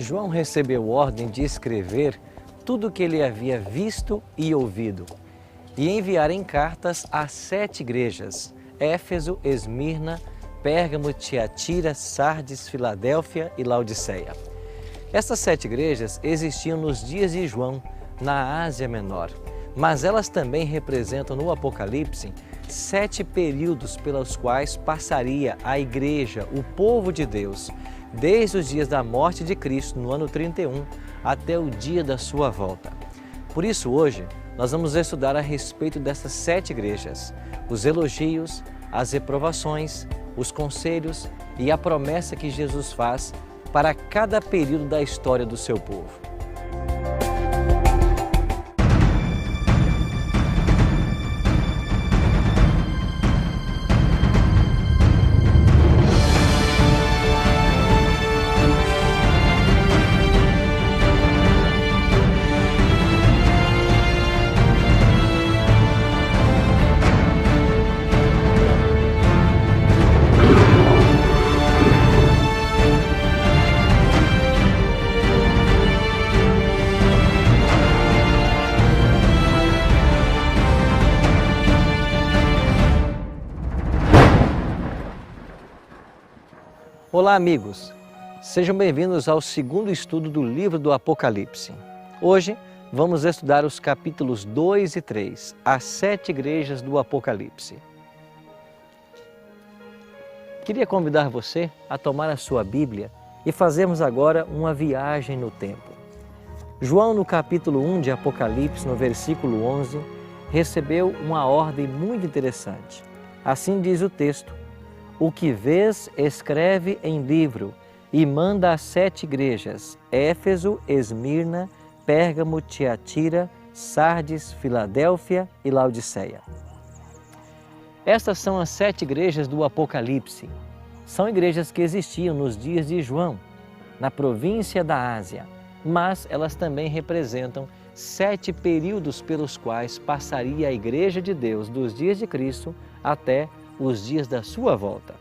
João recebeu ordem de escrever tudo o que ele havia visto e ouvido e enviar em cartas às 7 igrejas: Éfeso, Esmirna, Pérgamo, Tiatira, Sardes, Filadélfia e Laodiceia. Essas 7 igrejas existiam nos dias de João, na Ásia Menor, mas elas também representam no Apocalipse 7 períodos pelos quais passaria a igreja, o povo de Deus, desde os dias da morte de Cristo no ano 31 até o dia da sua volta. Por isso hoje nós vamos estudar a respeito dessas 7 igrejas, os elogios, as reprovações, os conselhos e a promessa que Jesus faz para cada período da história do seu povo. Olá, amigos! Sejam bem-vindos ao segundo estudo do livro do Apocalipse. Hoje vamos estudar os capítulos 2 e 3, as 7 igrejas do Apocalipse. Queria convidar você a tomar a sua Bíblia e fazermos agora uma viagem no tempo. João, no capítulo 1 de Apocalipse, no versículo 11, recebeu uma ordem muito interessante. Assim diz o texto: o que vês, escreve em livro e manda às 7 igrejas: Éfeso, Esmirna, Pérgamo, Tiatira, Sardes, Filadélfia e Laodiceia. Estas são as 7 igrejas do Apocalipse. São igrejas que existiam nos dias de João, na província da Ásia, mas elas também representam 7 períodos pelos quais passaria a Igreja de Deus dos dias de Cristo até os dias da sua volta.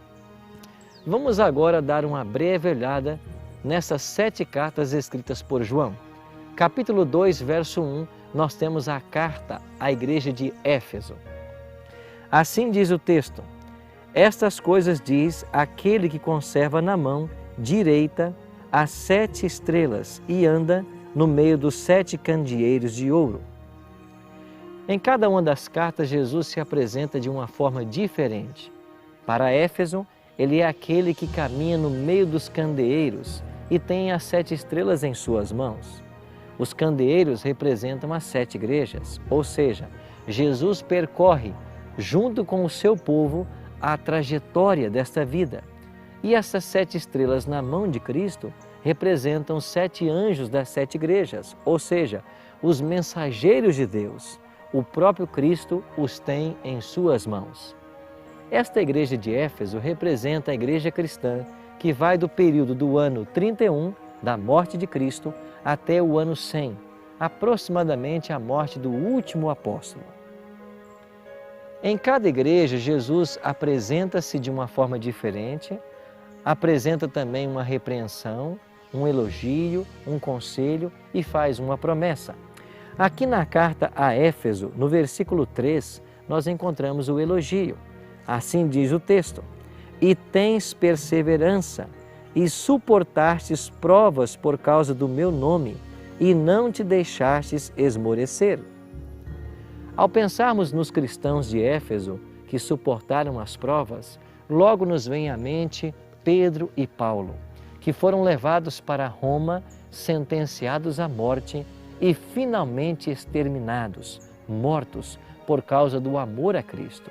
Vamos agora dar uma breve olhada nessas 7 cartas escritas por João. Capítulo 2, verso 1, nós temos a carta à igreja de Éfeso. Assim diz o texto: estas coisas diz aquele que conserva na mão direita as 7 estrelas e anda no meio dos 7 candeeiros de ouro. Em cada uma das cartas, Jesus se apresenta de uma forma diferente. Para Éfeso, ele é aquele que caminha no meio dos candeeiros e tem as 7 estrelas em suas mãos. Os candeeiros representam as 7 igrejas, ou seja, Jesus percorre, junto com o seu povo, a trajetória desta vida. E essas 7 estrelas na mão de Cristo representam 7 anjos das 7 igrejas, ou seja, os mensageiros de Deus. O próprio Cristo os tem em suas mãos. Esta igreja de Éfeso representa a igreja cristã que vai do período do ano 31, da morte de Cristo, até o ano 100, aproximadamente a morte do último apóstolo. Em cada igreja, Jesus apresenta-se de uma forma diferente, apresenta também uma repreensão, um elogio, um conselho e faz uma promessa. Aqui na carta a Éfeso, no versículo 3, nós encontramos o elogio. Assim diz o texto: e tens perseverança, e suportastes provas por causa do meu nome, e não te deixastes esmorecer. Ao pensarmos nos cristãos de Éfeso que suportaram as provas, logo nos vem à mente Pedro e Paulo, que foram levados para Roma, sentenciados à morte, e finalmente exterminados, mortos, por causa do amor a Cristo.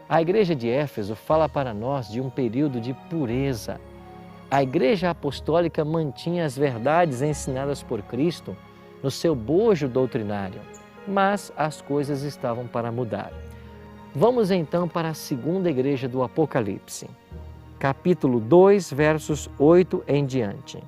A igreja de Éfeso fala para nós de um período de pureza. A igreja apostólica mantinha as verdades ensinadas por Cristo no seu bojo doutrinário, mas as coisas estavam para mudar. Vamos então para a segunda igreja do Apocalipse, capítulo 2, versos 8 em diante.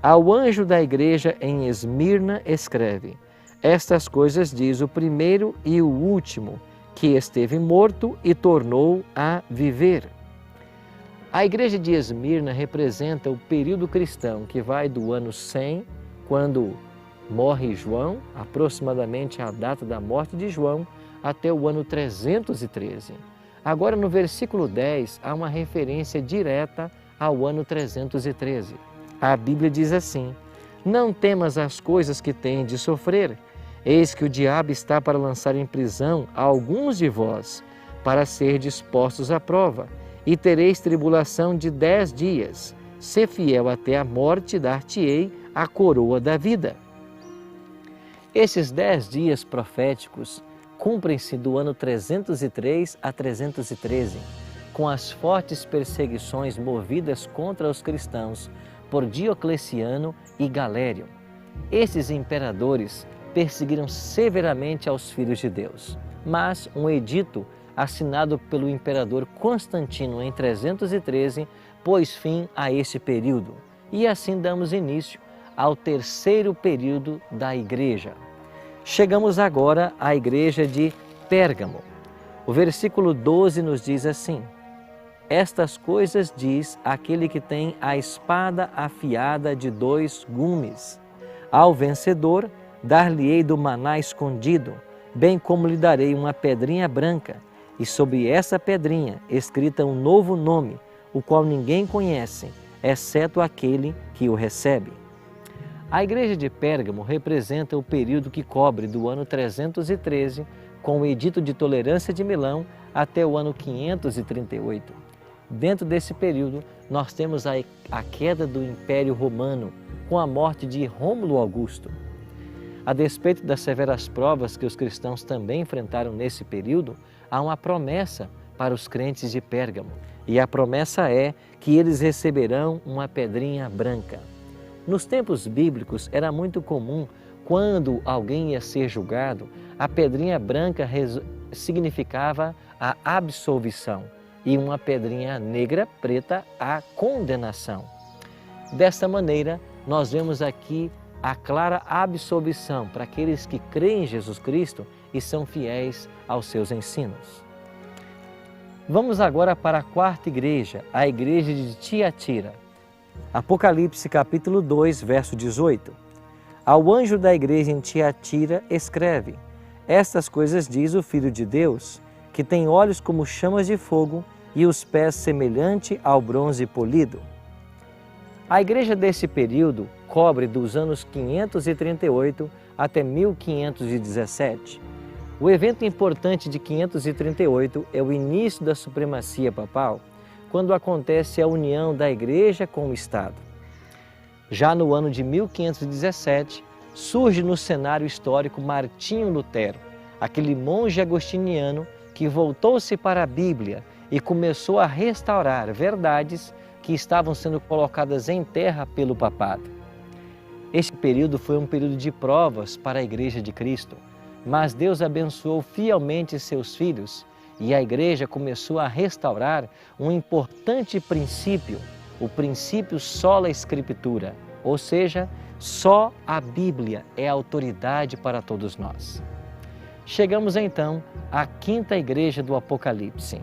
Ao anjo da igreja em Esmirna escreve: estas coisas diz o primeiro e o último, que esteve morto e tornou a viver. A igreja de Esmirna representa o período cristão que vai do ano 100, quando morre João, aproximadamente a data da morte de João, até o ano 313. Agora, no versículo 10, há uma referência direta ao ano 313. A Bíblia diz assim: não temas as coisas que têm de sofrer, eis que o diabo está para lançar em prisão a alguns de vós, para ser dispostos à prova, e tereis tribulação de 10 dias. Se fiel até a morte, dar-te-ei a coroa da vida. Esses 10 dias proféticos cumprem-se do ano 303 a 313, com as fortes perseguições movidas contra os cristãos por Diocleciano e Galério. Esses imperadores perseguiram severamente aos filhos de Deus, mas um edito assinado pelo imperador Constantino em 313 pôs fim a esse período, e assim damos início ao terceiro período da Igreja. Chegamos agora à Igreja de Pérgamo. O versículo 12 nos diz assim: estas coisas diz aquele que tem a espada afiada de 2 gumes. Ao vencedor, dar-lhe-ei do maná escondido, bem como lhe darei uma pedrinha branca, e sobre essa pedrinha escrita um novo nome, o qual ninguém conhece, exceto aquele que o recebe. A igreja de Pérgamo representa o período que cobre do ano 313, com o Edito de Tolerância de Milão, até o ano 538. Dentro desse período, nós temos a queda do Império Romano, com a morte de Rômulo Augusto. A despeito das severas provas que os cristãos também enfrentaram nesse período, há uma promessa para os crentes de Pérgamo, e a promessa é que eles receberão uma pedrinha branca. Nos tempos bíblicos era muito comum, quando alguém ia ser julgado, a pedrinha branca significava a absolvição e uma pedrinha negra, preta, a condenação. Desta maneira, nós vemos aqui a clara absolvição para aqueles que creem em Jesus Cristo e são fiéis aos seus ensinos. Vamos agora para a quarta igreja, a igreja de Tiatira. Apocalipse capítulo 2, verso 18. Ao anjo da igreja em Tiatira escreve: estas coisas diz o Filho de Deus, que tem olhos como chamas de fogo e os pés semelhante ao bronze polido. A igreja desse período cobre dos anos 538 até 1517. O evento importante de 538 é o início da supremacia papal, quando acontece a união da Igreja com o Estado. Já no ano de 1517, surge no cenário histórico Martinho Lutero, aquele monge agostiniano que voltou-se para a Bíblia e começou a restaurar verdades que estavam sendo colocadas em terra pelo papado. Este período foi um período de provas para a Igreja de Cristo, mas Deus abençoou fielmente seus filhos e a igreja começou a restaurar um importante princípio, o princípio sola scriptura, ou seja, só a Bíblia é autoridade para todos nós. Chegamos então à quinta igreja do Apocalipse.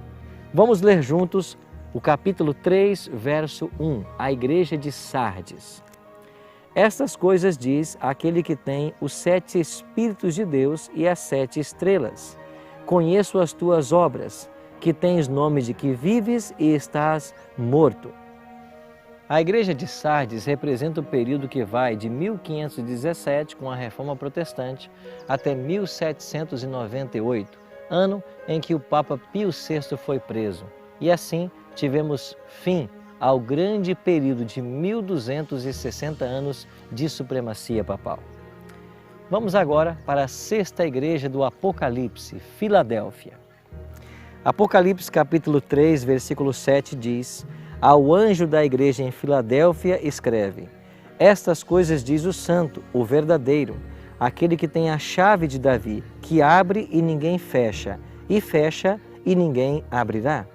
Vamos ler juntos o capítulo 3, verso 1, a igreja de Sardes. Estas coisas diz aquele que tem os 7 Espíritos de Deus e as 7 estrelas. Conheço as tuas obras, que tens nome de que vives e estás morto. A igreja de Sardes representa o período que vai de 1517, com a Reforma Protestante, até 1798, ano em que o Papa Pio VI foi preso. E assim tivemos fim ao grande período de 1260 anos de supremacia papal. Vamos agora para a sexta igreja do Apocalipse, Filadélfia. Apocalipse capítulo 3, versículo 7 diz: ao anjo da igreja em Filadélfia escreve: estas coisas diz o santo, o verdadeiro, aquele que tem a chave de Davi, que abre e ninguém fecha, e fecha e ninguém abrirá.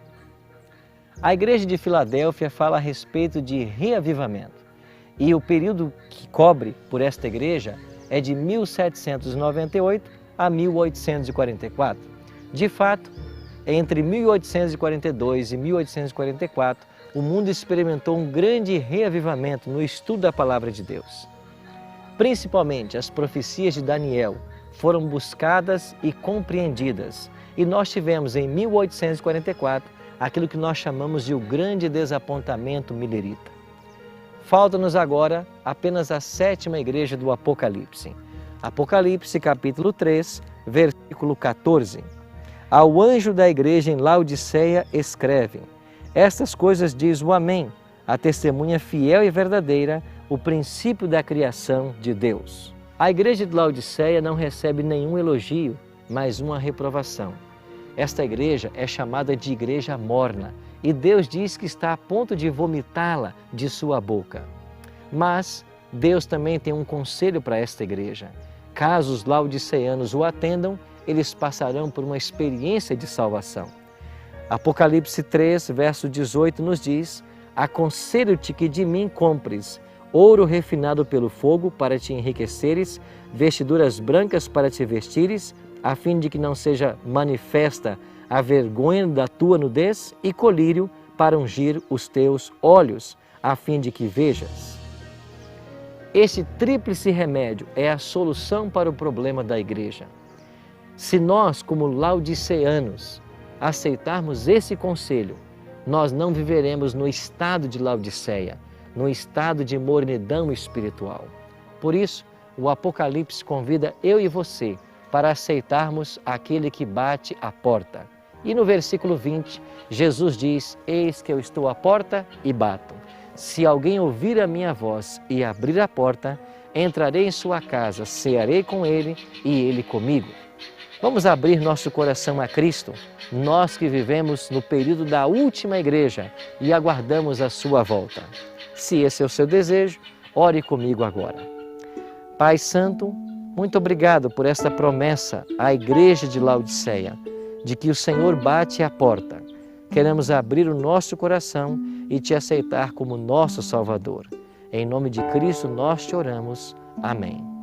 A igreja de Filadélfia fala a respeito de reavivamento, e o período que cobre por esta igreja é de 1798 a 1844. De fato, entre 1842 e 1844, o mundo experimentou um grande reavivamento no estudo da Palavra de Deus. Principalmente as profecias de Daniel foram buscadas e compreendidas. E nós tivemos em 1844 aquilo que nós chamamos de o grande desapontamento milerita. Falta-nos agora apenas a 7ª igreja do Apocalipse. Apocalipse capítulo 3, versículo 14. Ao anjo da igreja em Laodiceia escreve: estas coisas diz o Amém, a testemunha fiel e verdadeira, o princípio da criação de Deus. A igreja de Laodiceia não recebe nenhum elogio, mas uma reprovação. Esta igreja é chamada de igreja morna e Deus diz que está a ponto de vomitá-la de sua boca. Mas Deus também tem um conselho para esta igreja. Caso os laodiceanos o atendam, eles passarão por uma experiência de salvação. Apocalipse 3, verso 18 nos diz: aconselho-te que de mim compres ouro refinado pelo fogo para te enriqueceres, vestiduras brancas para te vestires, a fim de que não seja manifesta a vergonha da tua nudez, e colírio para ungir os teus olhos, a fim de que vejas. Este tríplice remédio é a solução para o problema da igreja. Se nós, como laodiceanos, aceitarmos esse conselho, nós não viveremos no estado de Laodiceia, no estado de mornidão espiritual. Por isso, o Apocalipse convida eu e você para aceitarmos aquele que bate à porta. E no versículo 20, Jesus diz: eis que eu estou à porta e bato. Se alguém ouvir a minha voz e abrir a porta, entrarei em sua casa, cearei com ele e ele comigo. Vamos abrir nosso coração a Cristo, nós que vivemos no período da última igreja e aguardamos a sua volta. Se esse é o seu desejo, ore comigo agora. Pai Santo, muito obrigado por esta promessa à igreja de Laodiceia, de que o Senhor bate à porta. Queremos abrir o nosso coração e te aceitar como nosso Salvador. Em nome de Cristo nós te oramos. Amém.